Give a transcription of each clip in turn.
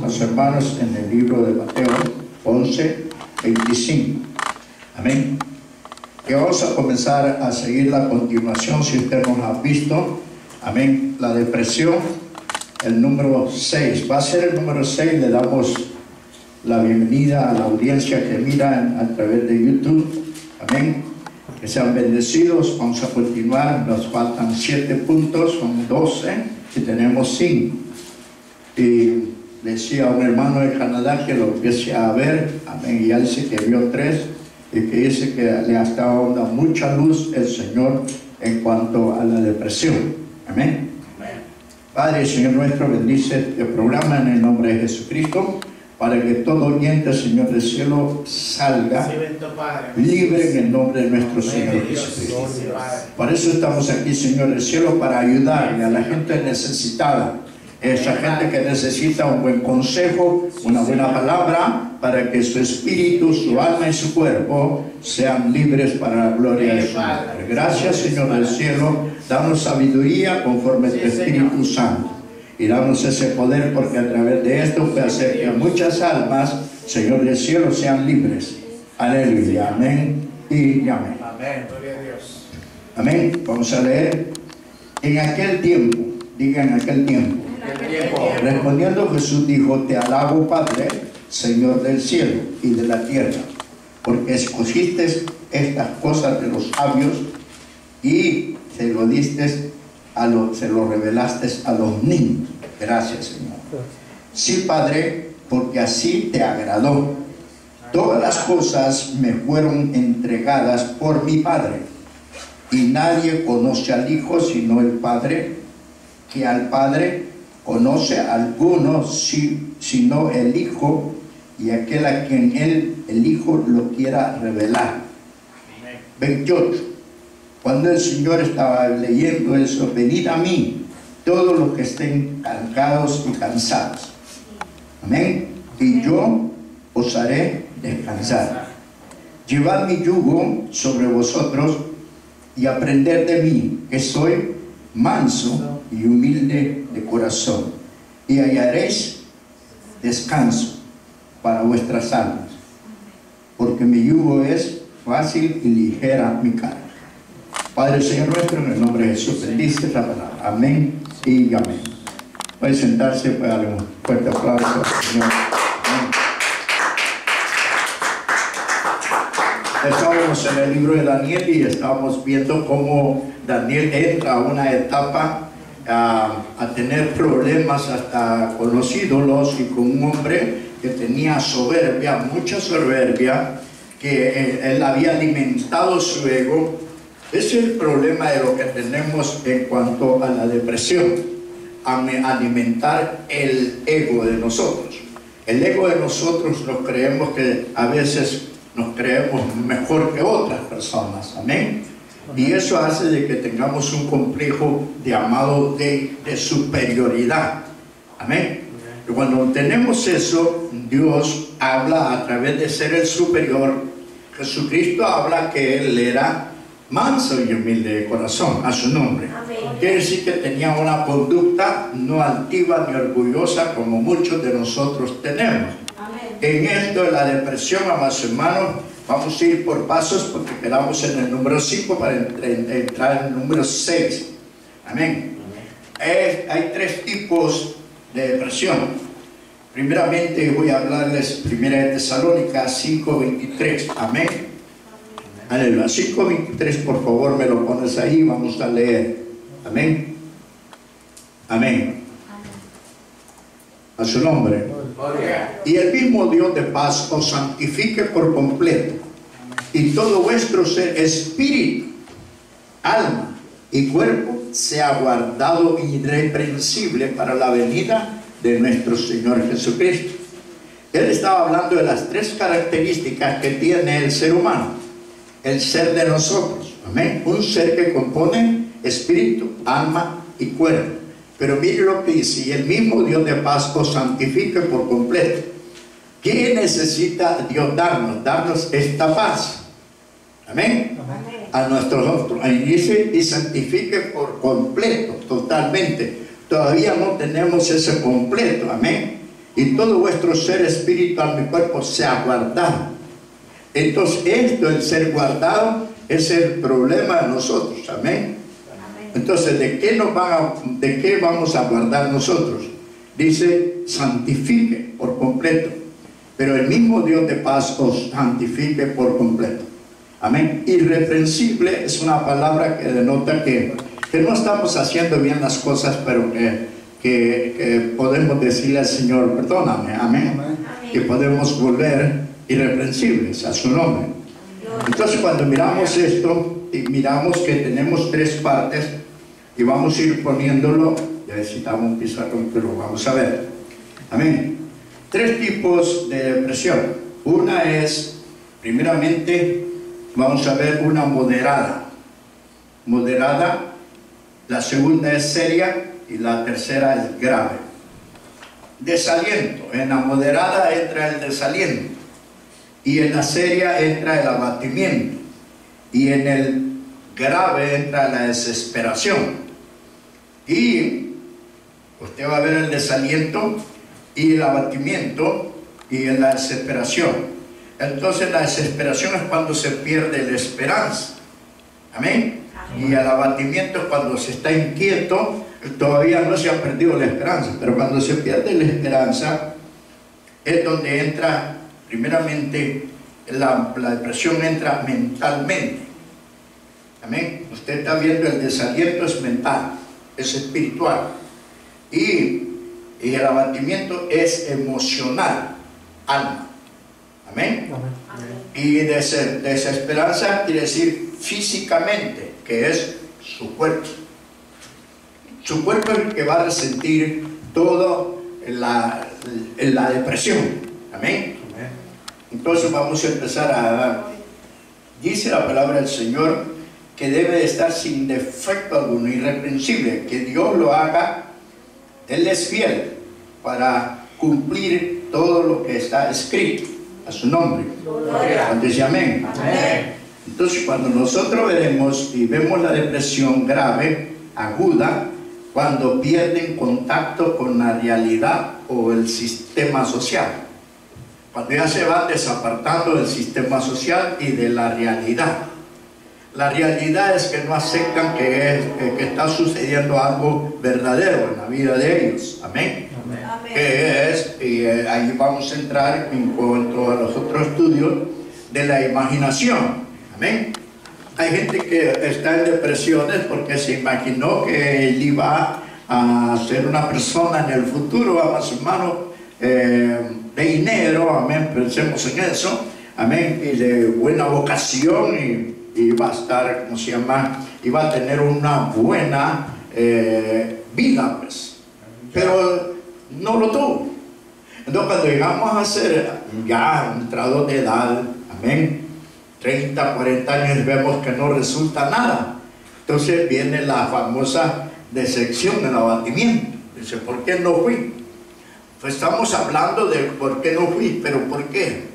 los hermanos, en el libro de Mateo 11:25. Amén. Que vamos a comenzar a seguir la continuación, si usted nos ha visto. Amén. La depresión, el número 6. Va a ser el número 6. Le damos la bienvenida a la audiencia que mira a través de YouTube. Amén. Que sean bendecidos. Vamos a continuar. Nos faltan 7 puntos, son 12 y tenemos 5. Y decía a un hermano de Canadá que lo empiece a ver. Amén. Y ya dice que vio 3 y que dice que le ha estado dando mucha luz el Señor en cuanto a la depresión. Amén. Padre, Señor nuestro, bendice este programa en el nombre de Jesucristo, para que todo oyente, Señor del cielo, salga libre en el nombre de nuestro Señor Jesucristo. Por eso estamos aquí, Señor del cielo, para ayudarle a la gente necesitada, esa gente que necesita un buen consejo, una buena palabra, para que su espíritu, su alma y su cuerpo sean libres para la gloria de su nombre. Gracias, Señor del cielo. Danos sabiduría conforme a tu Espíritu Santo. Y danos ese poder, porque a través de esto puede hacer que muchas almas, Señor del cielo, sean libres. Aleluya. Amén y amén. Amén. Gloria a Dios. Amén. Vamos a leer. En aquel tiempo, diga en aquel tiempo. Respondiendo Jesús dijo: Te alabo, Padre, Señor del cielo y de la tierra, porque escogiste estas cosas de los sabios y se lo revelaste a los niños. Gracias, Señor. Sí, Padre, porque así te agradó. Todas las cosas me fueron entregadas por mi Padre, y nadie conoce al Hijo sino el Padre, que al Padre conoce a alguno sino el Hijo, y aquel a quien el Hijo lo quiera revelar. 28. Cuando el Señor estaba leyendo eso: venid a mí, todos los que estén cargados y cansados. Amén. Y yo os haré descansar. Llevad mi yugo sobre vosotros y aprended de mí, que soy manso y humilde de corazón, y hallaréis descanso para vuestras almas, porque mi yugo es fácil y ligera mi carga. Padre, Señor nuestro, en el nombre de Jesús, bendice esta palabra. Amén y amén. Puede sentarse, puede darle un fuerte aplauso al Señor. Amén. Estábamos en el libro de Daniel y estábamos viendo cómo Daniel entra a una etapa a tener problemas hasta con los ídolos y con un hombre que tenía soberbia, mucha soberbia, que él había alimentado su ego. Ese es el problema de lo que tenemos en cuanto a la depresión: alimentar el ego de nosotros. El ego de nosotros nos creemos que a veces nos creemos mejor que otras personas. Amén. Y eso hace de que tengamos un complejo de superioridad. Amén. Y cuando tenemos eso, Dios habla a través de ser el superior. Jesucristo habla que Él era manso y humilde de corazón, a su nombre. Amén. Quiere decir que tenía una conducta no altiva ni orgullosa como muchos de nosotros tenemos. Amén. En esto de la depresión, amados hermanos, vamos a ir por pasos, porque quedamos en el número 5 para entrar en el número 6. Amén. Hay 3 tipos de depresión. Primeramente voy a hablarles 1 Tesalónica 5:23. Amén. Aleluya. 5:23, por favor, me lo pones ahí, vamos a leer. Amén. Amén. A su nombre. Y el mismo Dios de paz os santifique por completo, y todo vuestro ser, espíritu, alma y cuerpo, sea guardado irreprensible para la venida de nuestro Señor Jesucristo. Él estaba hablando de las 3 características que tiene el ser humano, el ser de nosotros. Amén. Un ser que compone espíritu, alma y cuerpo. Pero mire lo que dice: y el mismo Dios de paz os santifique por completo. ¿Qué necesita Dios darnos? Darnos esta paz. Amén. Amén. A nuestros otros. Ahí dice: y santifique por completo, totalmente. Todavía no tenemos ese completo. Amén. y todo vuestro ser, espíritu, alma y cuerpo sea guardado. Entonces esto, el ser guardado, es el problema de nosotros. Amén. Entonces, ¿de qué vamos a guardar nosotros? Dice, santifique por completo. Pero el mismo Dios de paz os santifique por completo. Amén. Irreprensible es una palabra que denota que no estamos haciendo bien las cosas, pero que podemos decirle al Señor, perdóname. Amén. Que podemos volver irreprensibles a su nombre. Entonces, cuando miramos esto y miramos que tenemos tres partes, y vamos a ir poniéndolo, ya necesitamos un pizarrón, pero vamos a ver. Amén. Tres tipos de depresión. Una es, primeramente, vamos a ver una moderada. Moderada. La segunda es seria y la tercera es grave. Desaliento. En la moderada entra el desaliento. Y en la seria entra el abatimiento. Y en el grave entra la desesperación. Y usted va a ver el desaliento y el abatimiento y la desesperación. Entonces la desesperación es cuando se pierde la esperanza. Amén. Y el abatimiento es cuando se está inquieto, todavía no se ha perdido la esperanza, pero cuando se pierde la esperanza es donde entra, primeramente, la depresión entra mentalmente. Amén. Usted está viendo el desaliento es mental, es espiritual, y el abatimiento es emocional, alma. Amén. Y desesperanza quiere decir físicamente, que es su cuerpo. Su cuerpo es el que va a resentir todo la depresión. Amén. Entonces vamos a empezar dice la palabra del Señor que debe de estar sin defecto alguno, irreprensible, que Dios lo haga. Él es fiel para cumplir todo lo que está escrito a su nombre. Dice amén. Amén. Entonces, cuando nosotros vemos la depresión grave, aguda, cuando pierden contacto con la realidad o el sistema social, cuando ya se van desapartando del sistema social y de la realidad. La realidad es que no aceptan que está sucediendo algo verdadero en la vida de ellos. Amén. Amén. Que es, y ahí vamos a entrar en cuanto a los otros estudios de la imaginación. Amén. Hay gente que está en depresiones porque se imaginó que él iba a ser una persona en el futuro, vamos hermanos, de dinero, amén, pensemos en eso, amén, y de buena vocación, y va a estar, ¿cómo se llama? Y va a tener una buena vida, pues. Pero no lo tuvo. Entonces, cuando llegamos a ser ya entrados de edad, amén, 30, 40 años, vemos que no resulta nada. Entonces viene la famosa decepción, el abatimiento. Dice, ¿por qué no fui? Pues estamos hablando de por qué no fui, pero ¿por qué?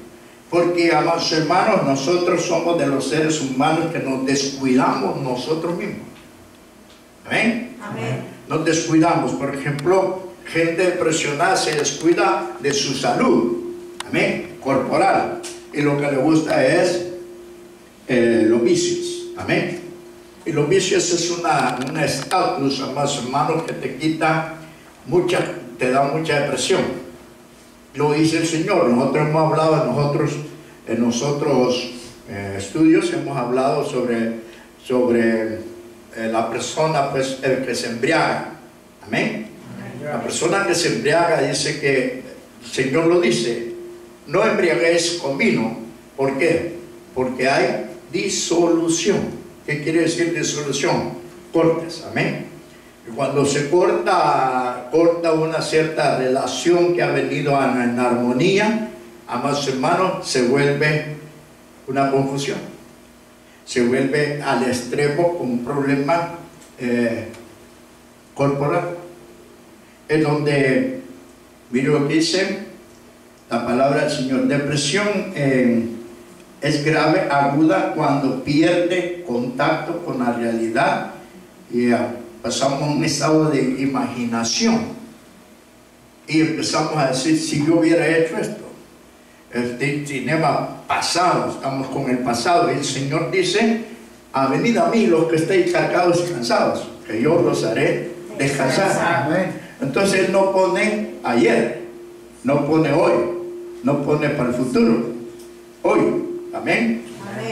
Porque, amados hermanos, nosotros somos de los seres humanos que nos descuidamos nosotros mismos. ¿Amén? Amén. Nos descuidamos. Por ejemplo, gente depresionada se descuida de su salud. Amén. Corporal. Y lo que le gusta es los vicios. Amén. Y los vicios es una estatus, amados hermanos, que te quita te da mucha depresión. Lo dice el Señor. Nosotros hemos hablado, en nosotros estudios hemos hablado sobre la persona, pues, el que se embriaga. Amén. La persona que se embriaga, dice que el Señor lo dice, no embriaguéis con vino. ¿Por qué? Porque hay disolución. ¿Qué quiere decir disolución? Cortes. Amén. Y cuando se corta una cierta relación que ha venido en armonía, amados hermanos, se vuelve una confusión. Se vuelve al extremo un problema corporal. Es donde, mire lo que dice la palabra del Señor. Depresión es grave, aguda, cuando pierde contacto con la realidad y pasamos a un estado de imaginación. y empezamos a decir, si yo hubiera hecho esto, tenemos pasado, estamos con el pasado, y el Señor dice, venid a mí los que estéis cargados y cansados, que yo los haré descansar. Entonces Él no pone ayer, no pone hoy, no pone para el futuro, hoy. Amén.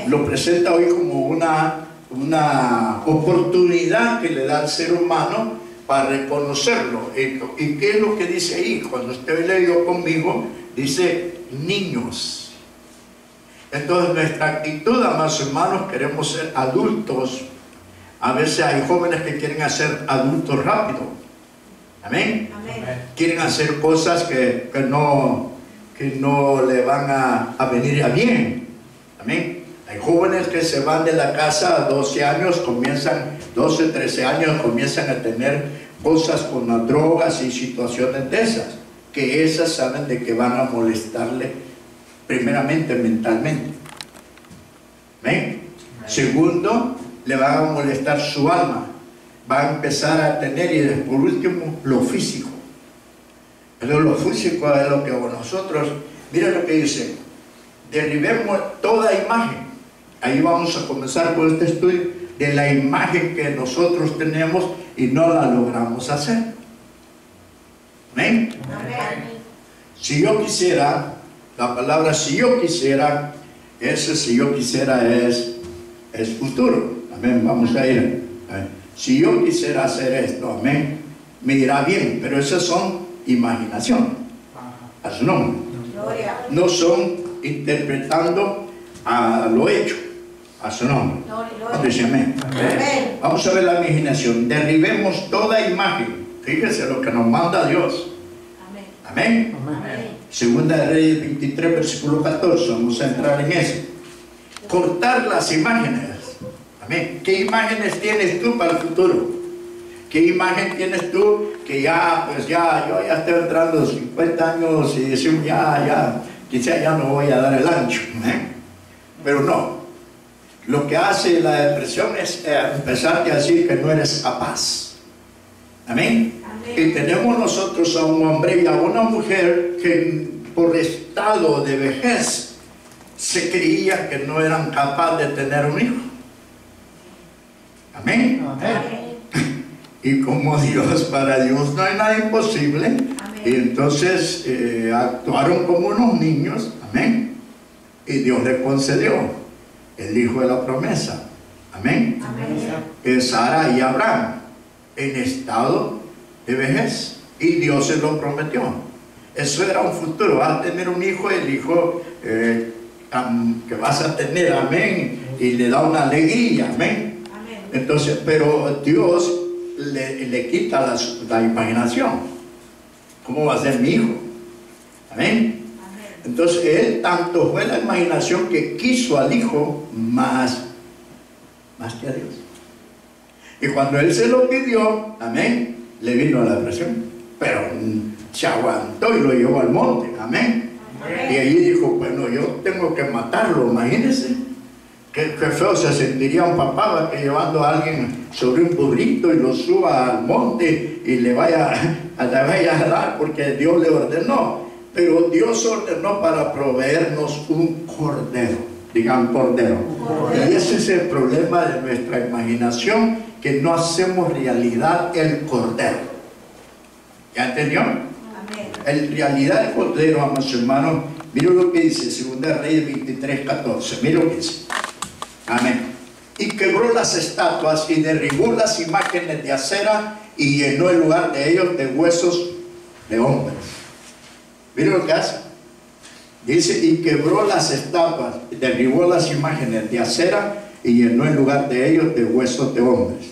Lo presenta hoy como una oportunidad que le da al ser humano para reconocerlo. ¿Y qué es lo que dice ahí? Cuando usted leyó conmigo, dice niños. Entonces nuestra actitud, amados hermanos, queremos ser adultos. A veces hay jóvenes que quieren hacer adultos rápido. Amén. Quieren hacer cosas que no le van a venir a bien. Amén. Hay jóvenes que se van de la casa a 12 años, 12, 13 años, comienzan a tener cosas con las drogas y situaciones de esas, que esas saben de que van a molestarle primeramente mentalmente. ¿Ven? Segundo, le van a molestar su alma, va a empezar a tener, y por último, lo físico. Pero lo físico es lo que nosotros, miren lo que dice, derribemos toda imagen. Ahí vamos a comenzar con este estudio de la imagen que nosotros tenemos y no la logramos hacer. ¿Amén? Si yo quisiera, la palabra si yo quisiera, ese si yo quisiera es futuro. Amén, vamos a ir. Si yo quisiera hacer esto, amén, me irá bien, pero esas son imaginación. A su nombre. No son interpretando a lo hecho. A su nombre. Dice amén. Vamos a ver la imaginación. Derribemos toda imagen. Fíjese lo que nos manda Dios. Amén. Segunda de Reyes 23, versículo 14. Vamos a entrar en eso. Cortar las imágenes. Amén. ¿Qué imágenes tienes tú para el futuro? ¿Qué imagen tienes tú que ya, pues ya, yo ya estoy entrando 50 años y decimos quizá ya no voy a dar el ancho? Pero no. Lo que hace la depresión es empezarte a decir que no eres capaz. Amén. Y tenemos nosotros a un hombre y a una mujer que por estado de vejez se creía que no eran capaces de tener un hijo. Amén. Y como para Dios no hay nada imposible, y entonces actuaron como unos niños. Amén. Y Dios le concedió el hijo de la promesa. Amén. Es Sara y Abraham en estado de vejez, y Dios se lo prometió. Eso era un futuro, vas a tener un hijo, el hijo que vas a tener, amén, y le da una alegría, amén. Entonces, pero Dios le quita la imaginación. ¿Cómo va a ser mi hijo? Amén. Entonces él tanto fue la imaginación que quiso al hijo más que a Dios. Y cuando él se lo pidió, amén, le vino la depresión, pero se aguantó y lo llevó al monte. Amén. Y allí dijo, bueno, yo tengo que matarlo. Imagínense qué feo se sentiría un papá que llevando a alguien sobre un burrito y lo suba al monte y le vaya a dar porque Dios le ordenó. Pero Dios ordenó para proveernos un cordero. Digan cordero. Y ese es el problema de nuestra imaginación, que no hacemos realidad el cordero. ¿Ya entendió? En realidad el cordero, amados hermanos, mira lo que dice 2 Reyes 23, 14. Mira lo que dice. Amén. Y quebró las estatuas y derribó las imágenes de acera y llenó el lugar de ellos de huesos de hombres. Mira lo que hace. Dice, y quebró las estatuas, derribó las imágenes de acera y llenó el lugar de ellos de huesos de hombres.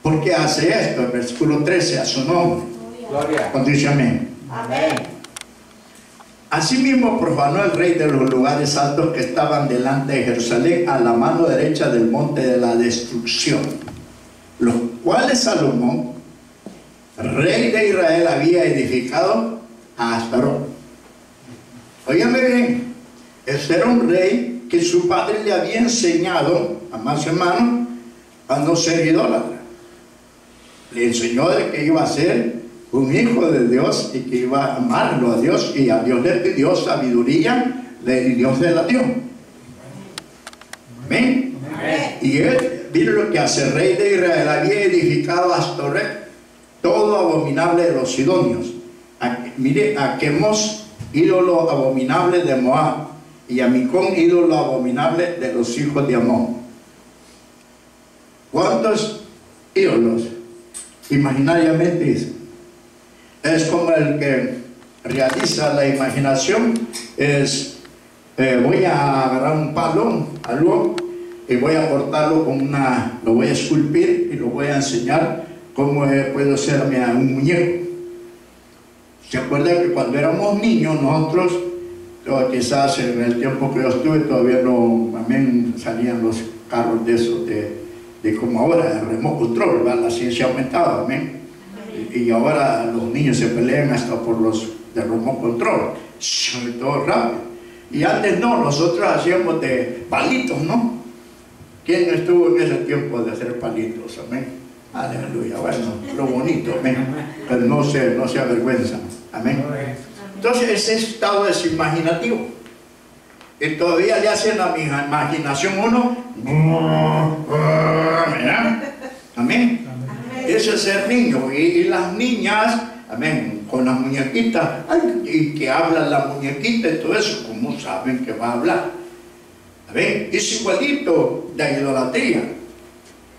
¿Por qué hace esto? El versículo 13, a su nombre. Gloria. Cuando dice amén. Amén. Asimismo profanó el rey de los lugares altos que estaban delante de Jerusalén a la mano derecha del monte de la destrucción, los cuales Salomón, rey de Israel, había edificado a Astarot. Óigame bien, este era un rey que su padre le había enseñado, amados hermanos, a no ser idólatra. Le enseñó de que iba a ser un hijo de Dios y que iba a amarlo a Dios, y a Dios le pidió sabiduría y Dios se la dio. Amén. Y él, mire lo que hace. El rey de Israel había edificado a Astoret, todo abominable de los sidonios. Mire, a Quemos, ídolo abominable de Moab, y a Micón, ídolo abominable de los hijos de Amón. ¿Cuántos ídolos? Imaginariamente es como el que realiza la imaginación. Voy a agarrar un palo, algo, y voy a cortarlo con lo voy a esculpir y lo voy a enseñar cómo puedo hacerme un muñeco. ¿Se acuerdan que cuando éramos niños nosotros, quizás en el tiempo que yo estuve todavía no, también salían los carros de esos de como ahora, el remote control, ¿verdad? La ciencia aumentaba, amén. Y ahora los niños se pelean hasta por los de remote control, todo rápido. Y antes no, nosotros hacíamos de palitos, ¿no? ¿Quién estuvo en ese tiempo de hacer palitos? Amén. Aleluya. Bueno, lo bonito, amén. Pero no se avergüenzan. Amén. Entonces ese estado es imaginativo. Y todavía le hacen a mi imaginación uno. ¿Verdad? Amén. Ese es ser niño. Y las niñas, amén, con las muñequitas, y que habla la muñequita y todo eso, ¿cómo saben que va a hablar? Amén. Es igualito de idolatría.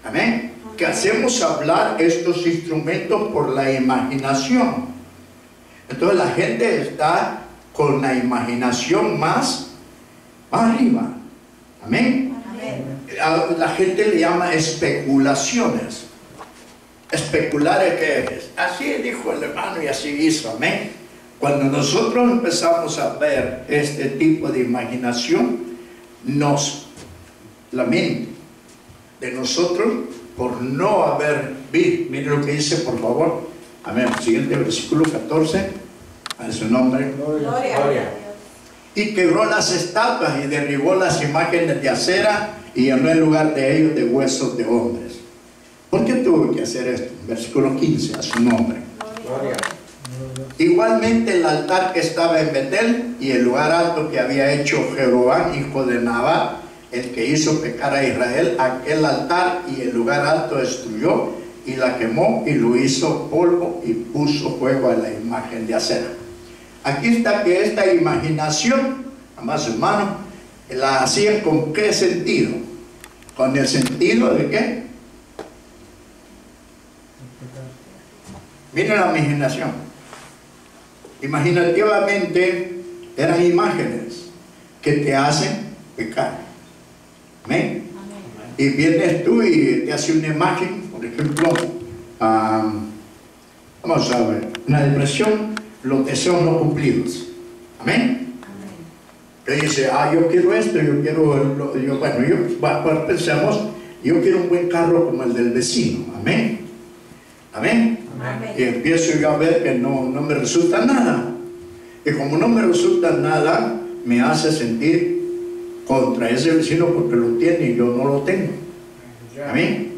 Amén. Que hacemos hablar estos instrumentos por la imaginación. Entonces la gente está con la imaginación más arriba. Amén. La gente le llama especulaciones. Especular es que es. Así dijo el hermano y así hizo. Amén. Cuando nosotros empezamos a ver este tipo de imaginación, la mente de nosotros, por no haber visto, miren lo que dice, por favor. Amén. Siguiente versículo 14. A su nombre. Gloria. Y quebró las estatuas y derribó las imágenes de acera y llenó el lugar de ellos de huesos de hombres. ¿Por qué tuvo que hacer esto? Versículo 15, a su nombre. Gloria. Igualmente el altar que estaba en Betel y el lugar alto que había hecho Jeroboam, hijo de Nabat, el que hizo pecar a Israel, aquel altar y el lugar alto destruyó y la quemó y lo hizo polvo y puso fuego a la imagen de acera. Aquí está que esta imaginación, amados hermanos, la hacían ¿con qué sentido? ¿Con el sentido de qué? Miren la imaginación. Imaginativamente eran imágenes que te hacen pecar. Amén. Y vienes tú y te hace una imagen, por ejemplo, vamos a ver, una depresión, los deseos no cumplidos. Amén. Te dice, yo quiero esto, pensemos, yo quiero un buen carro como el del vecino. Amén. Amén. Y empiezo yo a ver que no me resulta nada. Y como no me resulta nada, me hace sentir contra ese vecino porque lo tiene y yo no lo tengo. Amén.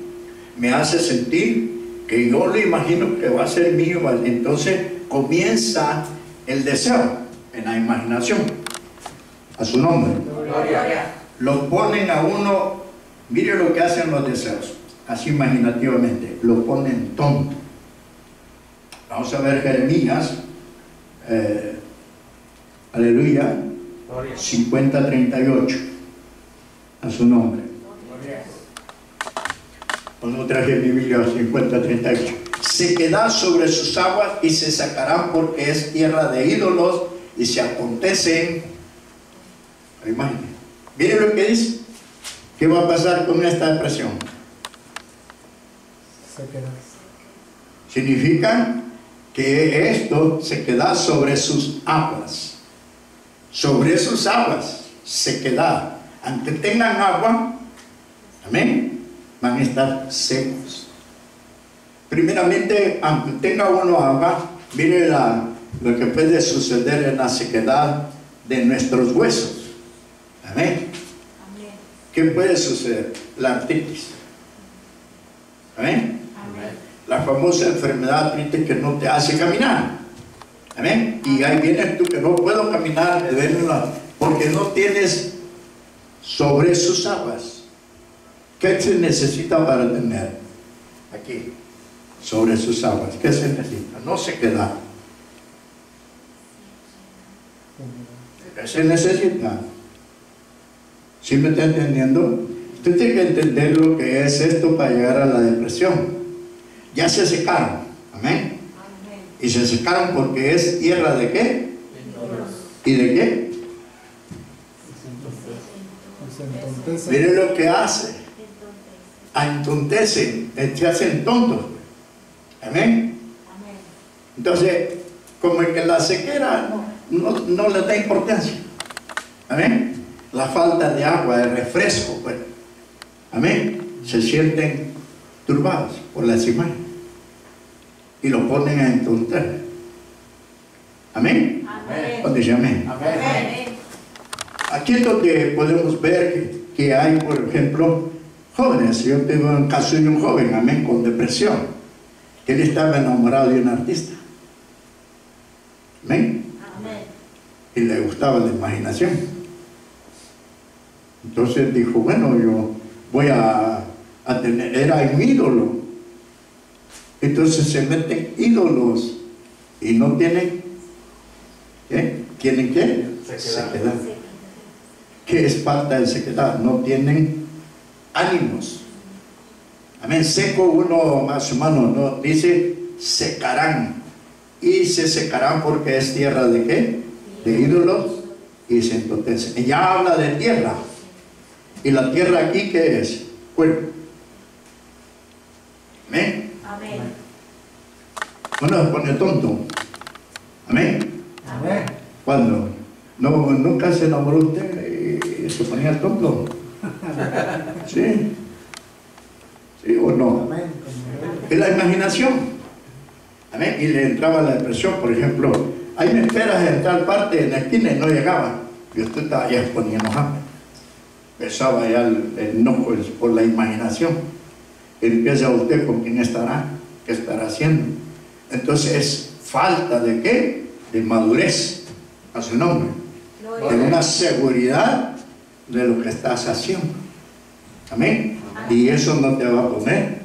Me hace sentir que yo le imagino que va a ser mío. Entonces comienza el deseo en la imaginación. A su nombre. Gloria. Lo ponen a uno. Mire lo que hacen los deseos, así imaginativamente, lo ponen tonto. Vamos a ver Jeremías, aleluya, 50:38, a su nombre. No traje mi Biblia, 50:38. Sequedad sobre sus aguas y se sacarán porque es tierra de ídolos y se acontecen. Imagínense. Miren lo que dice. ¿Qué va a pasar con esta depresión? Significa que esto se queda sobre sus aguas. Sobre sus aguas se queda. Aunque tengan agua, amén, van a estar secos. Primeramente, aunque tenga uno agua, mire lo que puede suceder en la sequedad de nuestros huesos. Amén. ¿Qué puede suceder? La artritis. ¿Amén? La famosa enfermedad triste que no te hace caminar. Amén. Y ahí vienes tú que no puedo caminar, me duelen porque no tienes sobre sus aguas. ¿Qué se necesita para tener? Aquí, sobre sus aguas. ¿Qué se necesita? No se queda. ¿Qué se necesita? ¿Sí me está entendiendo? Usted tiene que entender lo que es esto para llegar a la depresión. Ya se secaron. Amén. Y se secaron porque es tierra de qué? ¿Y de qué? Miren lo que hace. Entontecen, se hacen tontos. Amén. Entonces, como el que la sequera no le da importancia. Amén. La falta de agua, de refresco, pues. Amén. Se sienten turbados por las imágenes y lo ponen a entonces. Amén. Cuando dice amén. Amén. Aquí es donde podemos ver que hay, por ejemplo, jóvenes. Yo tengo un caso de un joven, amén, con depresión, que él estaba enamorado de un artista. Amén. Y le gustaba la imaginación. Entonces dijo, bueno, yo voy a tener, era un ídolo. Entonces se meten ídolos y no tienen, ¿qué? ¿Tienen qué? Sequedad. ¿Qué es falta de sequedad? No tienen ánimos. Amén. Seco uno más humano, no dice secarán. Y se secarán porque es tierra de qué? De ídolos y se entontecen. Ella habla de tierra. ¿Y la tierra aquí qué es? Cuerpo. Amén. Amén. Uno se pone tonto. Amén. Amén. ¿Cuándo? No, nunca se enamoró usted y se ponía tonto. ¿Sí? ¿Sí o no? Es la imaginación. Amén. Y le entraba la depresión, por ejemplo. Hay me esperas en tal parte, en la esquina, y no llegaba. Y usted estaba ya poniendo hambre. Empezaba ya el enojo por la imaginación. Empieza usted con quién estará, qué estará haciendo. Entonces es falta de qué? De madurez a su nombre, de una seguridad de lo que estás haciendo. Amén. Y eso no te va a poner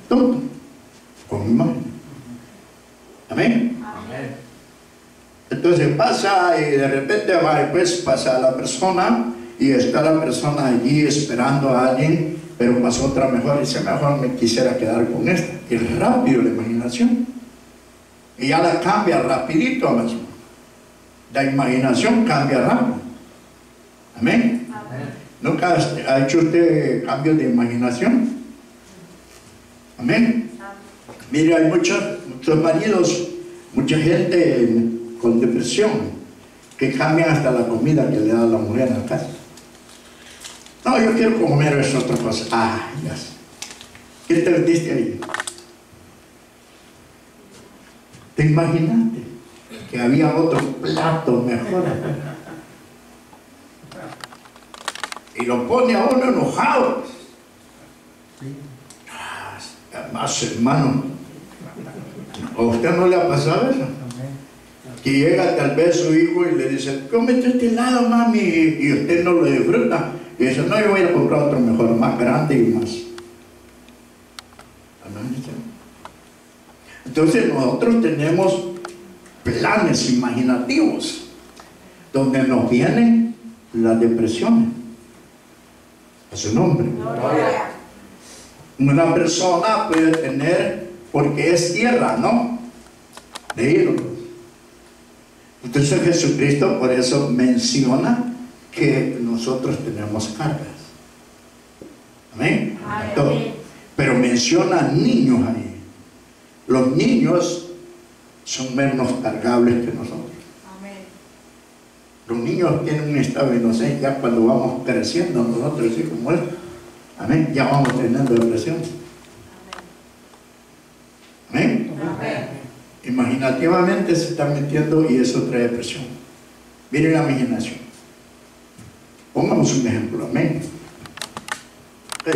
tonto con imagen. Amén. Entonces pasa y de repente va, pues pasa la persona y está la persona allí esperando a alguien, pero pasó otra mejor y dice, mejor me quisiera quedar con esta. Y rápido la imaginación. Y ya la cambia rapidito a veces. La imaginación cambia rápido. Amén. ¿Nunca ha hecho usted cambios de imaginación? Amén. Mire, hay muchos maridos, mucha gente con depresión que cambian hasta la comida que le da la mujer en la casa. No, yo quiero comer esa otra cosa. Ah, ya sé. ¿Qué te metiste ahí? ¿Te imaginaste que había otro plato mejor? Y lo pone a uno enojado. Además, hermano, ¿a usted no le ha pasado eso? Que llega tal vez su hijo y le dice, cómete este helado, mami, y usted no lo disfruta. Y dice, no, yo voy a comprar otro mejor, más grande y más. Entonces nosotros tenemos planes imaginativos donde nos vienen las depresiones a su nombre. Una persona puede tener, porque es tierra, ¿no? De ídolos. Entonces Jesucristo por eso menciona que nosotros tenemos cargas. Amén. Pero menciona niños ahí. Los niños son menos cargables que nosotros. Los niños tienen un estado de inocencia. Cuando vamos creciendo nosotros, así como él, amén, ya vamos teniendo depresión. Amén. Imaginativamente se están metiendo y eso trae depresión. Miren la imaginación. Pongamos un ejemplo, amén.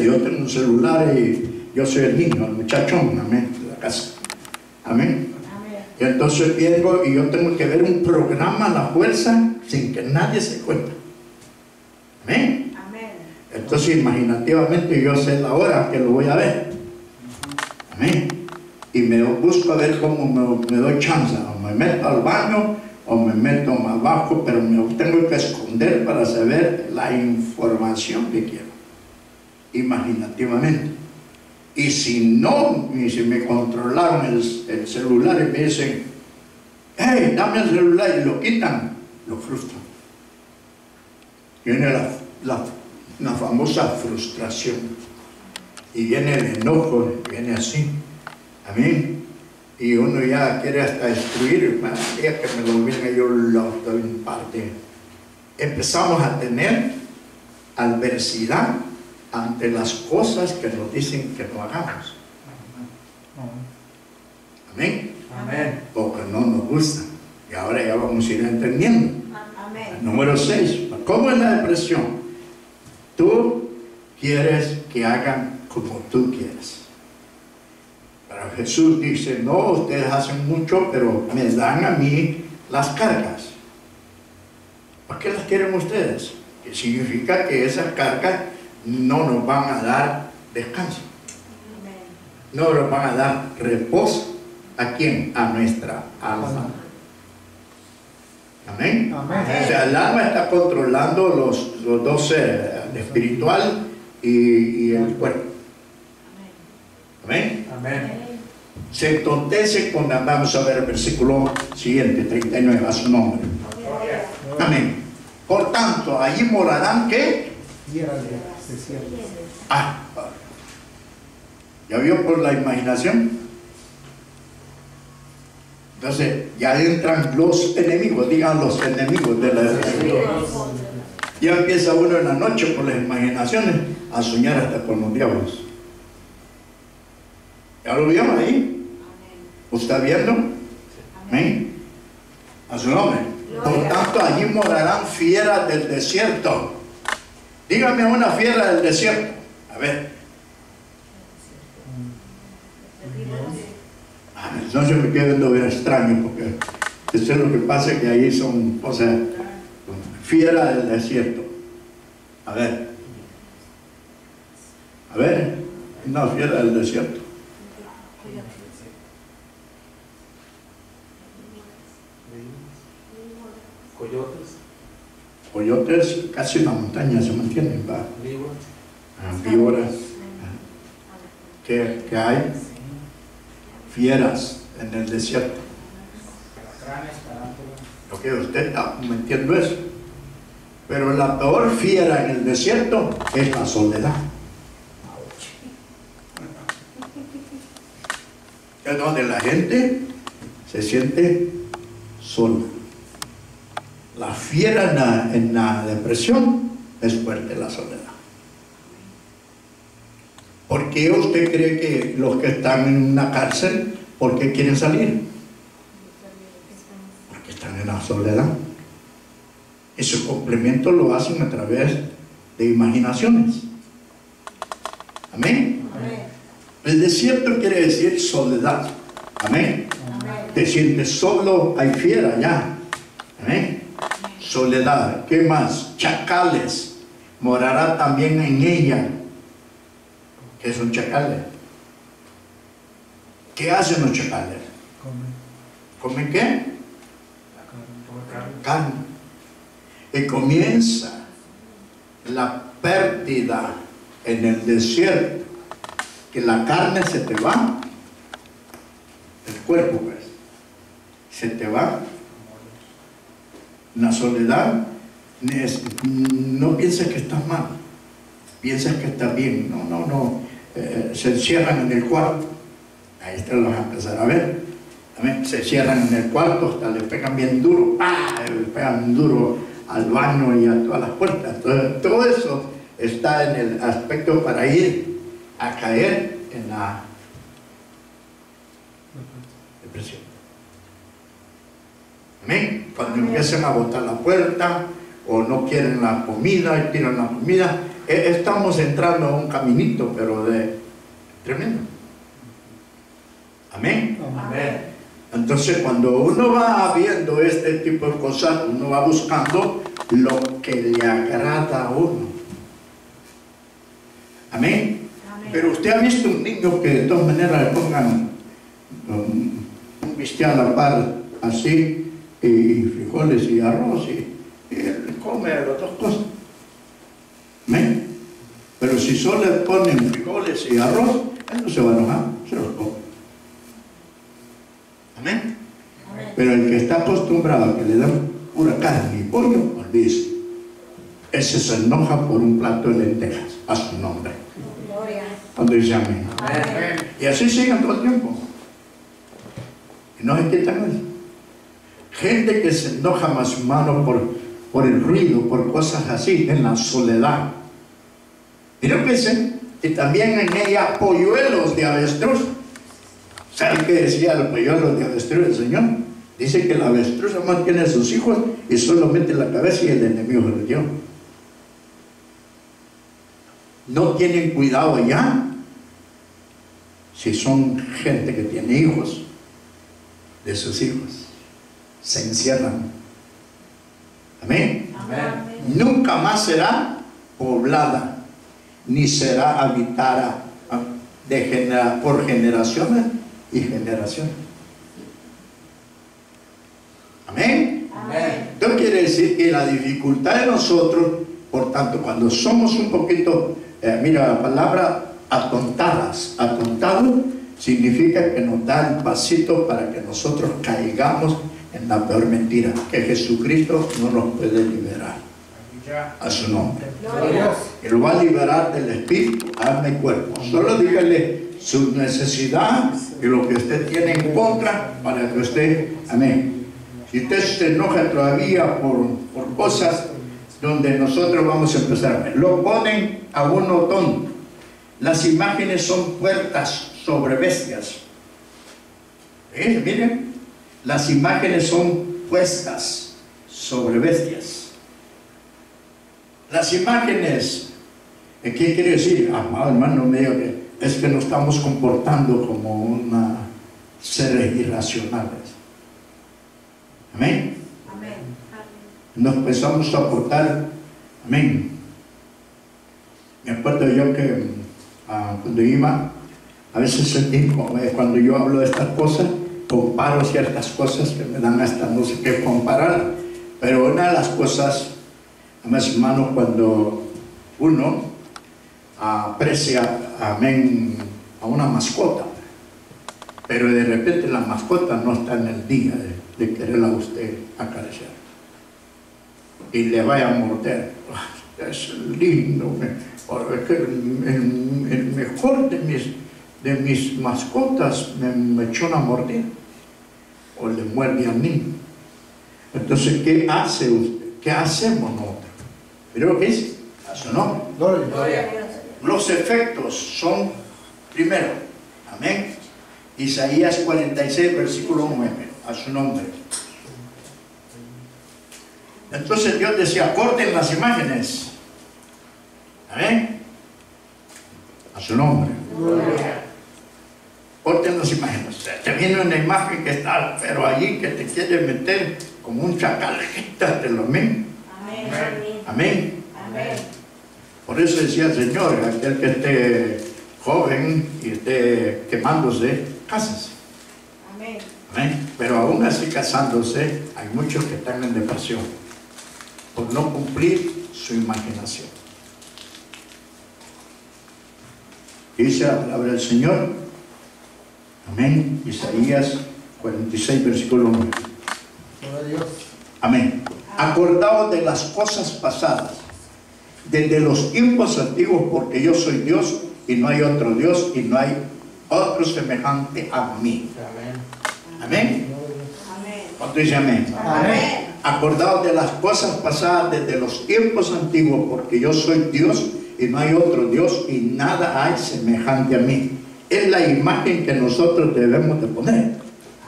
Yo tengo un celular y yo soy el niño, el muchachón, amén, de la casa. Amén. Y entonces vengo y yo tengo que ver un programa a la fuerza sin que nadie se cuenta. Amén. Entonces imaginativamente yo sé la hora que lo voy a ver. Amén. Y me busco a ver cómo me doy chance. O me meto al baño o me meto más abajo, pero me tengo que esconder para saber la información que quiero. Imaginativamente. Y si no, y si me controlaron el celular y me dicen, hey, dame el celular, y lo quitan, lo frustran. Viene la famosa frustración. Y viene el enojo, viene así. Amén. Y uno ya quiere hasta destruir, ya que me lo viene, yo lo doy en parte. Empezamos a tener adversidad ante las cosas que nos dicen que no hagamos. Amén. Amén. Porque no nos gusta. Y ahora ya vamos a ir entendiendo. Amén. Número 6. ¿Cómo es la depresión? Tú quieres que hagan como tú quieres. Pero Jesús dice, no, ustedes hacen mucho, pero me dan a mí las cargas. ¿Para qué las quieren ustedes? Que significa que esas cargas no nos van a dar descanso. No nos van a dar reposo. ¿A quién? A nuestra alma. Amén. Amén. O sea, el alma está controlando los dos seres, el espiritual y el cuerpo. Amén. Amén. Se entontece cuando vamos a ver el versículo siguiente, 39, a su nombre. Amén. Por tanto, allí morarán, ¿qué? ¿Ya vio por la imaginación? Entonces, ya entran los enemigos, digan los enemigos de la depresión. Ya empieza uno en la noche por las imaginaciones a soñar hasta con los diablos. ¿Ya lo vio ahí? ¿Usted está viendo? Amén. A su nombre. Por tanto, allí morarán fieras del desierto. Dígame una fiera del desierto. A ver. No se me quede viendo ver extraño, porque eso es lo que pasa, que ahí son, o sea, fiera del desierto. A ver. A ver. No, fiera del desierto. Coyotes. Coyotes, casi en la montaña, ¿se me entienden? Víboras. ¿Qué hay? Fieras en el desierto. Lo que usted está metiendo eso. Pero la peor fiera en el desierto es la soledad. Es donde la gente se siente sola. La fiera en la depresión es fuerte, la soledad. ¿Por qué usted cree que los que están en una cárcel, por qué quieren salir? Porque están en la soledad. Y su complemento lo hacen a través de imaginaciones. Amén. Amén. El desierto quiere decir soledad. Amén. Amén. Te sientes solo, hay fiera ya. Amén. Soledad. ¿Qué más? Chacales. Morará también en ella. ¿Qué son chacales? ¿Qué hacen los chacales? ¿Comen qué? Carne. Y comienza la pérdida en el desierto, que la carne se te va, el cuerpo pues, se te va. La soledad, no pienses que estás mal, piensas que estás bien. No, se encierran en el cuarto. Ahí te lo vas a empezar a ver. También se cierran en el cuarto, hasta le pegan bien duro, le pegan duro al baño y a todas las puertas. Entonces, todo eso está en el aspecto para ir a caer en la depresión. Amén. Cuando empiezan a botar la puerta o no quieren la comida y tiran la comida, estamos entrando a un caminito, pero de Tremendo. Amén. Amén. Entonces, cuando uno va viendo este tipo de cosas, uno va buscando lo que le agrada a uno. Amén. Amén. Pero usted ha visto un niño que de todas maneras le pongan un bistec a la par así, y frijoles y arroz, y él come las dos cosas. Amén. Pero si solo le ponen frijoles y arroz, él no se va a enojar, se los come. Amén. Amén. Pero el que está acostumbrado a que le dan pura carne y pollo, olvídese. Ese se enoja por un plato de lentejas, a su nombre. Gloria. Cuando dice amén. Amén. Y así siguen todo el tiempo. Y no se quitan eso. Gente que se enoja más humano por el ruido, por cosas así, en la soledad. Mira que dicen, y también en ella polluelos de avestruz. ¿Sabe qué decía el polluelo de avestruz del Señor? Dice que el avestruz nomás tiene a sus hijos y solo mete la cabeza y el enemigo se lo dio. No tienen cuidado allá si son gente que tiene hijos de sus hijos. Se encierran. Amén. Amén. Nunca más será poblada, ni será habitada por generaciones y generaciones. Amén. Amén. Esto quiere decir que la dificultad de nosotros, por tanto, cuando somos un poquito, mira la palabra atontadas, atontado significa que nos da el pasito para que nosotros caigamos en la peor mentira, que Jesucristo no nos puede liberar. A su nombre. Gloria. Él lo va a liberar del espíritu, alma y cuerpo. Solo dígale su necesidad y lo que usted tiene en contra para que usted, amén. Si usted se enoja todavía por cosas donde nosotros vamos a empezar, lo ponen a uno tonto. Las imágenes son puertas sobre bestias. Miren, las imágenes son puestas sobre bestias. Las imágenes, ¿qué quiere decir? Amado hermano, me digo que es que nos estamos comportando como una seres irracionales. Amén. Amén. Nos empezamos a portar, amén. Me acuerdo yo que cuando iba, a veces sentí cuando yo hablo de estas cosas, comparo ciertas cosas que me dan hasta no sé qué comparar. Pero una de las cosas, además hermano, cuando uno aprecia, amén, a una mascota, pero de repente la mascota no está en el día de quererla a usted acariciar y le vaya a morder. Es lindo, el mejor de mis mascotas me echó una mordida o le muerde a mí. Entonces, ¿qué hace usted? ¿Qué hacemos nosotros? Pero ¿qué es? Eso no. Gloria. Los efectos son, primero, amén, Isaías 46, versículo 9, a su nombre. Entonces Dios decía, corten las imágenes. Amén. A su nombre. Gloria. Corten las imágenes. Te viene una imagen que está, pero allí que te quiere meter como un chacal. Quítatelo, amén. Amén. Amén. Amén. Por eso decía el Señor, aquel que esté joven y esté quemándose, cásese. Amén. Amén. Pero aún así casándose, hay muchos que están en depresión por no cumplir su imaginación. Dice la palabra del Señor, amén, Isaías 46, versículo 9. Amén. Acordaos de las cosas pasadas, desde los tiempos antiguos, porque yo soy Dios y no hay otro Dios y no hay otro semejante a mí. Amén. Amén. ¿Cuánto dice amén? Amén. Acordaos de las cosas pasadas desde los tiempos antiguos, porque yo soy Dios y no hay otro Dios y nada hay semejante a mí. Es la imagen que nosotros debemos de poner.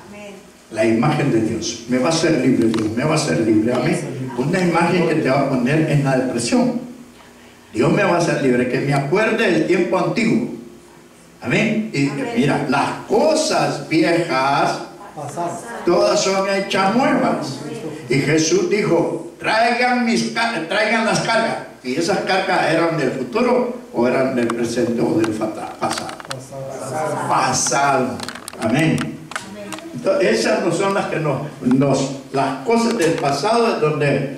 Amén. La imagen de Dios. Me va a hacer libre Dios, me va a hacer libre. Amén. Una imagen que te va a poner en la depresión. Dios me va a hacer libre, que me acuerde del tiempo antiguo. Amén. Y Amén. mira, las cosas viejas todas son hechas nuevas. Y Jesús dijo, traigan las cargas. ¿Y esas cargas eran del futuro o eran del presente o del pasado? Pasado. Amén. Entonces, esas no son las que las cosas del pasado, es donde,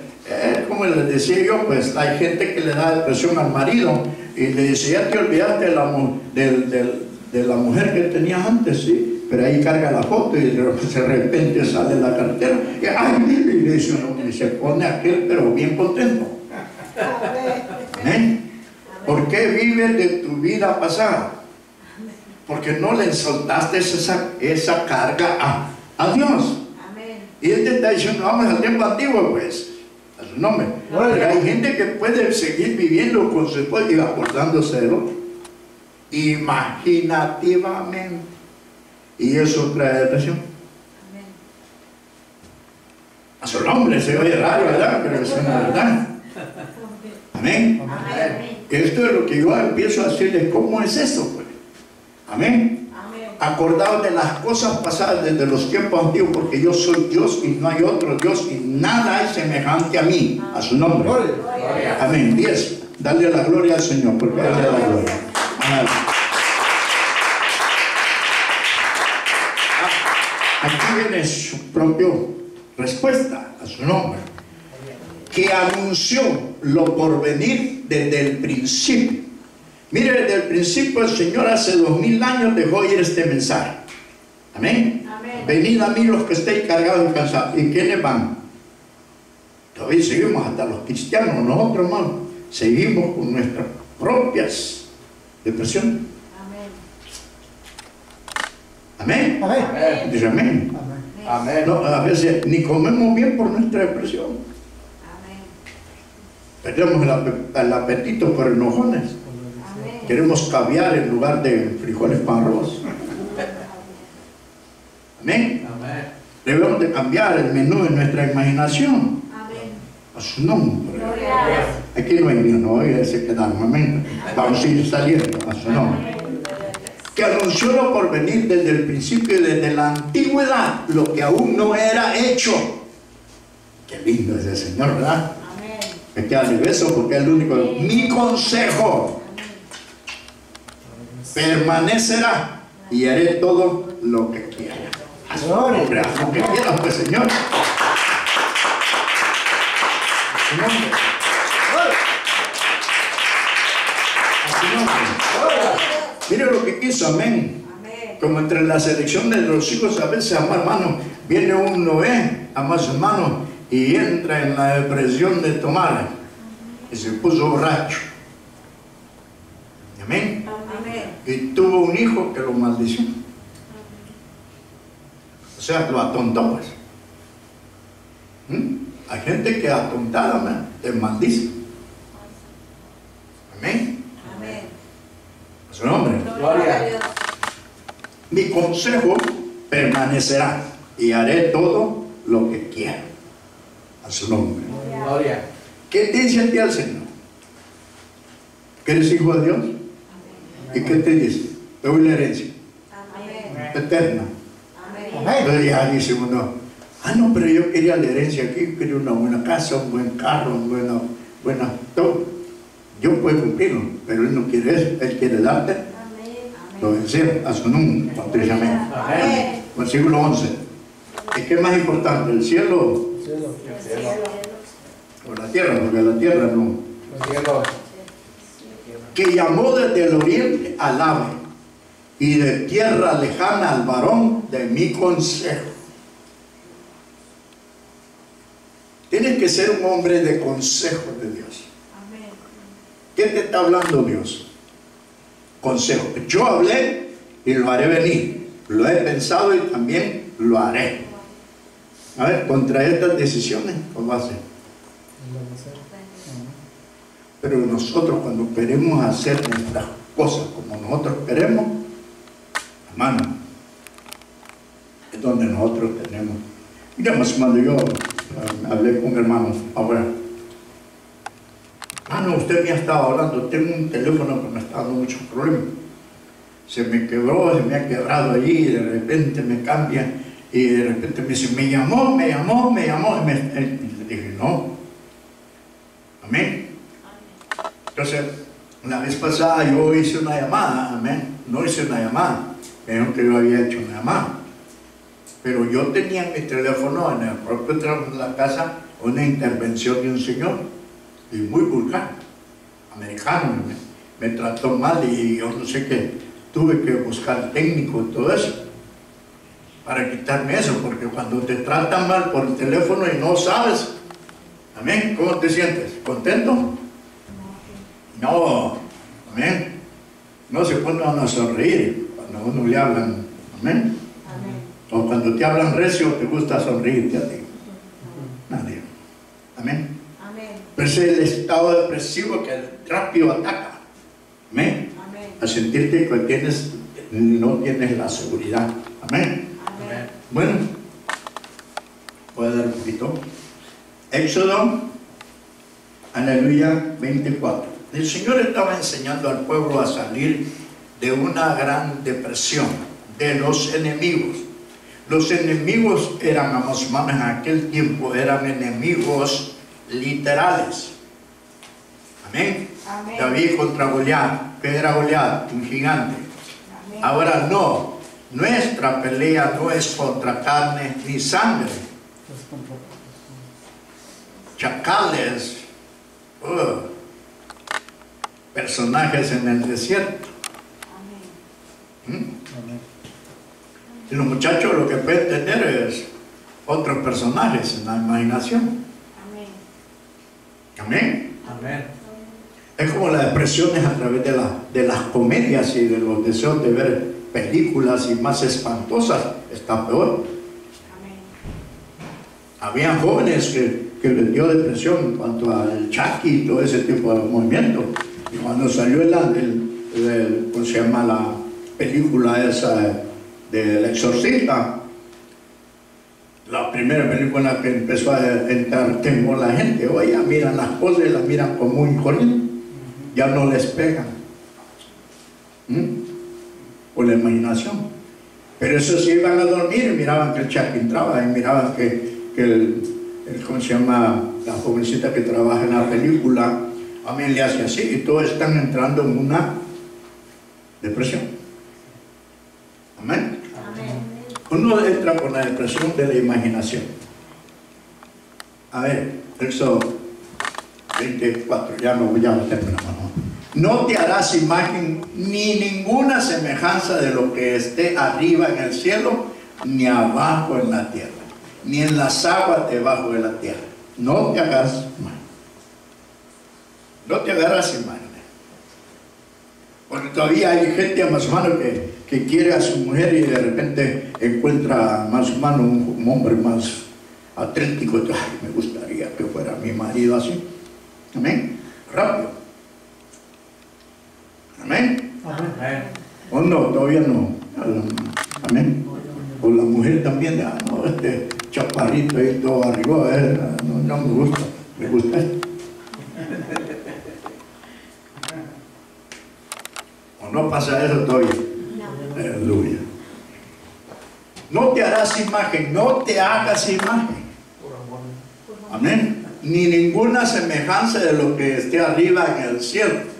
como les decía yo, pues hay gente que le da depresión al marido y le dice, ya te olvidaste de la mujer que tenías antes, sí, pero ahí carga la foto y de repente sale la cartera y, ¡ay! Y le dice uno, y se pone aquel, pero bien contento. ¿Eh? ¿Por qué vives de tu vida pasada? Porque no le soltaste esa carga a Dios. Y él te está diciendo, vamos al tiempo antiguo, pues, a su nombre. Pero hay gente que puede seguir viviendo con su esposo y acordándose de lo imaginativamente. Y eso trae depresión. A su nombre se oye raro, ¿verdad? Pero es una verdad. Amén. Esto es lo que yo empiezo a decirles, ¿cómo es eso, pues? Amén. Acordaos de las cosas pasadas desde los tiempos antiguos, porque yo soy Dios y no hay otro Dios y nada hay semejante a mí, a su nombre. Amén. 10. Dale la gloria al Señor, porque Él le da la gloria. Amén. Aquí viene su propia respuesta a su nombre, que anunció lo por venir desde el principio. Mire, desde el principio el Señor hace 2000 años dejó ir este mensaje. Amén. Venid a mí los que estéis cargados y cansados. ¿Y quiénes van? Todavía seguimos, hasta los cristianos, nosotros, hermanos, seguimos con nuestras propias depresiones. Amén. Amén. Dice amén. Amén. No, a veces ni comemos bien por nuestra depresión. Perdemos el apetito por enojones. Queremos caviar en lugar de frijoles con arroz. Amén. Debemos de cambiar el menú de nuestra imaginación. A su nombre. Aquí no hay ni uno, hoy se quedaron. Amén. Vamos a ir saliendo a su nombre. Que anunció lo por venir desde el principio y desde la antigüedad, lo que aún no era hecho. Qué lindo es el Señor, ¿verdad? Me queda el beso porque es el único. Mi consejo permanecerá y haré todo lo que quiera. A su nombre, haz lo que quieras, pues, Señor. A su nombre. A su nombre. Mire lo que quiso, amén. Como entre la selección de los hijos a veces, hermano, viene un Noé, ama a su hermano, y entra en la depresión de tomar y se puso borracho. Amén. Y tuvo un hijo que lo maldició. O sea, lo atontó, pues. Hay gente que atontada te maldice. Amén. A su nombre. Gloria. Mi consejo permanecerá y haré todo lo que quiera. A su nombre. Gloria. ¿Qué te dice a ti al Señor? ¿Que eres hijo de Dios? ¿Y qué te dice? Te doy la herencia eterna. Entonces ya dice uno, no, pero yo quería la herencia aquí, quería una buena casa, un buen carro, buena todo. Yo puedo cumplirlo, pero Él no quiere eso, Él quiere darte lo vencer a su nombre, patriamente. Versículo 11. ¿Y qué es más importante, el cielo o la tierra? Porque la tierra no. Que llamó desde el oriente al ave y de tierra lejana al varón de mi consejo. Tienes que ser un hombre de consejo de Dios. ¿Qué te está hablando Dios? Consejo. Yo hablé y lo haré venir. Lo he pensado y también lo haré. A ver, contra estas decisiones, ¿cómo va a ser? Pero nosotros, cuando queremos hacer nuestras cosas como nosotros queremos, hermano, es donde nosotros tenemos. Mira, más cuando yo hablé con mi hermano ahora, usted me ha estado hablando, tengo un teléfono que me está dando muchos problemas. se me quebró, se me ha quebrado allí, y de repente me cambia, y de repente me dice, me llamó, y dije, no. Amén. Entonces, la vez pasada yo hice una llamada, amén. No hice una llamada, me dijeron que yo había hecho una llamada. Pero yo tenía en mi teléfono, en el propio teléfono de la casa, una intervención de un señor, y muy vulgar, americano, me trató mal y yo no sé qué, tuve que buscar técnico y todo eso, para quitarme eso, porque cuando te tratan mal por el teléfono y no sabes, amén, ¿cómo te sientes? ¿Contento? No, amén, no se pone uno a sonreír cuando a uno le hablan, amén. O cuando te hablan recio, te gusta sonreírte a ti. Nadie. Amén. Amén. Pero ese es el estado depresivo que rápido ataca. Amén. Amén. A sentirte que no tienes la seguridad. Amén. Amén. Bueno, voy a dar un poquito. Éxodo, aleluya, 24. El Señor estaba enseñando al pueblo a salir de una gran depresión, de los enemigos. Los enemigos eran, amados hermanos, en aquel tiempo eran enemigos literales. Amén. Amén. David contra Goliat. ¿Qué era Goliat? Un gigante. Amén. Ahora no, nuestra pelea no es contra carne ni sangre. Chacales, personajes en el desierto. Amén. Y los muchachos lo que pueden tener es otros personajes en la imaginación. Amén. Amén. Amén. Es como las expresiones a través de las comedias y de los deseos de ver películas y más espantosas. Está peor. Amén. Habían jóvenes que les dio depresión en cuanto al Chucky y todo ese tipo de movimiento. Y cuando salió ¿cómo se llama la película esa del exorcista? La primera película que empezó a entrar temor la gente. Oye, miran las cosas y las miran como un corriente. Ya no les pegan. Por la imaginación. Pero eso sí iban a dormir y miraban que el Chucky entraba y miraban que ¿cómo se llama? La jovencita que trabaja en la película, a mí le hace así y todos están entrando en una depresión. Amén. Amén. Uno entra con la depresión de la imaginación. A ver, Éxodo 24, ya me voy a terminar. No te harás imagen ni ninguna semejanza de lo que esté arriba en el cielo, ni abajo en la tierra, ni en las aguas debajo de la tierra. No te hagas imagen. No te agarras imagen. Porque todavía hay gente, más humano, que quiere a su mujer y de repente encuentra más humano un hombre más atlético. Ay, me gustaría que fuera mi marido así. Amén. Rápido. Amén. Amén. O no, todavía no. Amén. O la mujer también, no, este chaparrito ahí todo arriba, no me gusta. Me gusta esto. O no pasa eso todavía. Aleluya. No te harás imagen, no te hagas imagen. Amén. Ni ninguna semejanza de lo que esté arriba en el cielo,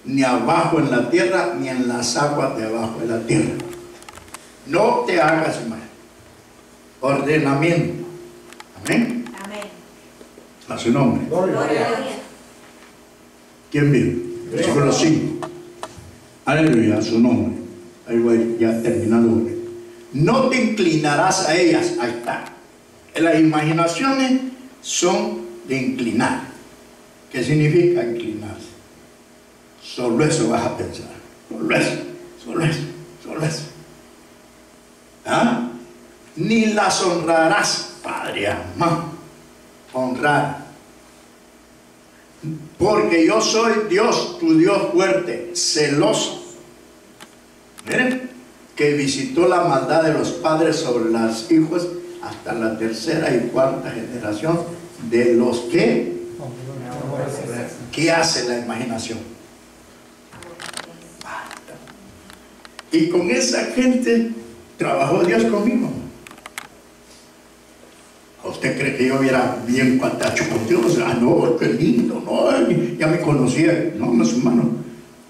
ni abajo en la tierra, ni en las aguas debajo de la tierra. No te hagas imagen. Ordenamiento. Amén. Amén. A su nombre. Gloria a Dios. ¿Quién vive? Versículo 5. Aleluya, a su nombre. Ahí voy ya terminando. No te inclinarás a ellas. Ahí está. Las imaginaciones son de inclinar. ¿Qué significa inclinarse? Solo eso vas a pensar. Solo eso, solo eso, solo eso. ¿Ah? Ni las honrarás, padre amado. Honrar. Porque yo soy Dios, tu Dios fuerte, celoso. Miren, que visitó la maldad de los padres sobre los hijos hasta la tercera y cuarta generación de los que ¿qué hace la imaginación? Y con esa gente trabajó Dios conmigo. ¿Usted cree que yo hubiera bien cuatacho con Dios? Ah, no, qué lindo, no, ya me conocía. No, no es humano.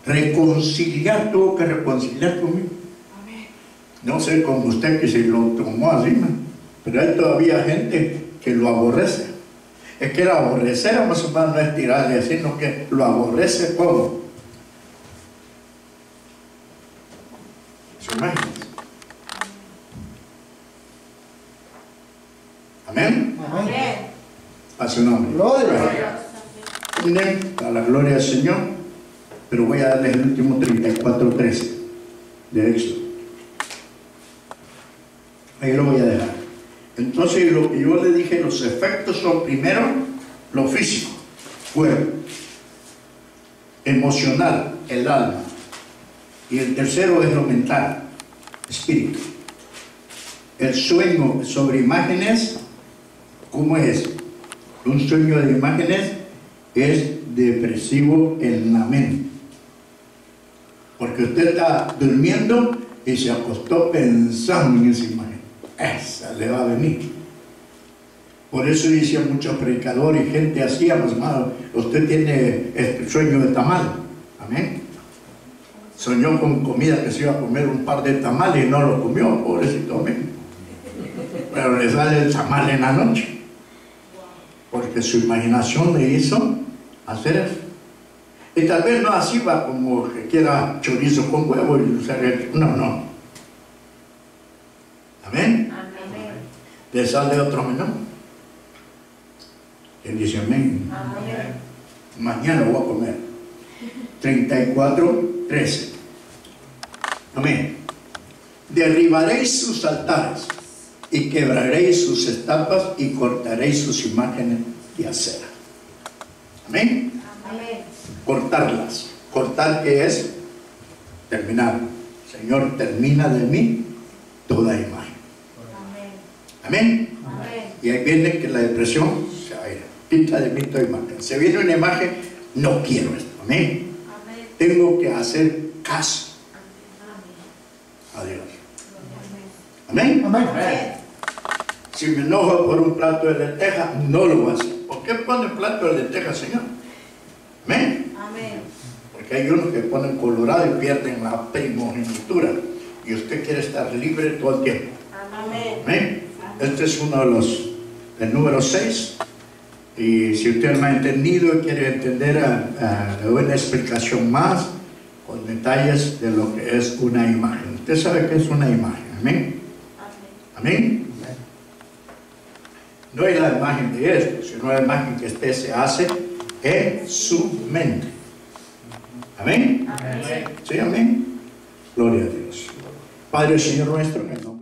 Reconciliar, tuvo que reconciliar conmigo. Amén. No sé como usted que se lo tomó así, man, pero hay todavía gente que lo aborrece. Es que el aborrecer a más o menos no es tirarle, sino que lo aborrece como. ¿Se imaginan? Amén. Amén. A su nombre. Gloria. Amén. A la gloria del Señor. Pero voy a darles el último 34:13 de Éxodo. Ahí lo voy a dejar. Entonces, lo que yo le dije, los efectos son primero lo físico, cuerpo, emocional, el alma, y el tercero es lo mental, espíritu. El sueño sobre imágenes, ¿cómo es? Un sueño de imágenes es depresivo en la mente, porque usted está durmiendo y se acostó pensando en esa imagen. Esa le va a venir. Por eso dicen muchos predicadores y gente así, hermano, usted tiene este sueño de tamal. Amén. Soñó con comida que se iba a comer un par de tamales y no lo comió, pobrecito, amén. Pero le sale el tamal en la noche, porque su imaginación le hizo hacer eso. Y tal vez no así va como que quiera chorizo con huevo y no. Amén. Amén. Le sale otro menú. Él dice amén. Amén. Mañana voy a comer. 34:13. Amén. Derribaréis sus altares y quebraréis sus estatuas y cortaréis sus imágenes de acera. Amén. Amén. Cortarlas. Cortar, ¿qué es? Terminar. Señor, termina de mí toda imagen. Amén. Amén. Amén. Y ahí viene que la depresión se va a ir. Quita de mí toda imagen. Se viene una imagen, no quiero esto. Amén. Amén. Tengo que hacer caso a Dios. Amén. Amén. Si me enojo por un plato de lentejas, no lo voy a hacer. ¿Por qué pone plato de lentejas, Señor? Amén. Amén. Porque hay unos que ponen colorado y pierden la primogenitura. Y usted quiere estar libre todo el tiempo. Amén. Amén. Este es uno de los, el número 6. Y si usted no ha entendido y quiere entender, le doy una explicación más con detalles de lo que es una imagen. Usted sabe que es una imagen. Amén. Amén. No es la imagen de esto, sino la imagen que usted se hace en su mente. Amén. Amén. Sí, amén. Gloria a Dios. Padre, Señor nuestro, en el nombre